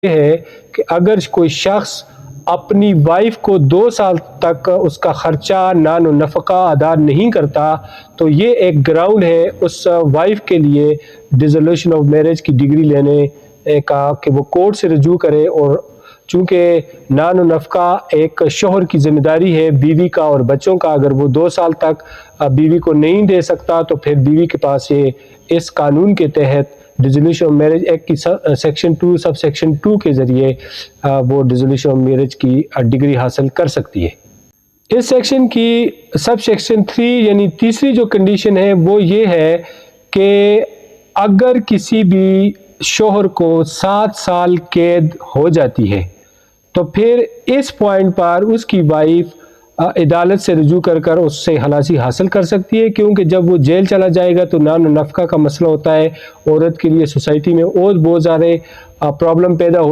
یہ ہے کہ اگر کوئی شخص اپنی وائف کو 2 سال تک اس کا خرچہ نان و نفقہ ادا نہیں کرتا تو یہ ایک گراؤنڈ ہے اس وائف کے لیے ڈیزولوشن آف میرج کی ڈگری لینے کا کہ وہ کورٹ سے رجوع کرے. اور چونکہ نان و نفقہ ایک شوہر کی ذمہ داری ہے بیوی کا اور بچوں کا، اگر وہ 2 سال تک بیوی کو نہیں دے سکتا تو پھر بیوی کے پاس یہ اس قانون کے تحت ڈیزولوشن آف میرج ایکٹ کی سیکشن 2 سب سیکشن 2 کے ذریعے وہ ڈیزولوشن آف میرج کی ڈگری حاصل کر سکتی ہے. اس سیکشن کی سب سیکشن 3 یعنی تیسری جو کنڈیشن ہے وہ یہ ہے کہ اگر کسی بھی شوہر کو 7 سال قید ہو جاتی ہے تو پھر اس پوائنٹ پر اس کی وائف عدالت سے رجوع کر کر اس سے خلاصی حاصل کر سکتی ہے، کیونکہ جب وہ جیل چلا جائے گا تو نان و نفقہ کا مسئلہ ہوتا ہے، عورت کے لیے سوسائٹی میں اور بہت سارے پرابلم پیدا ہو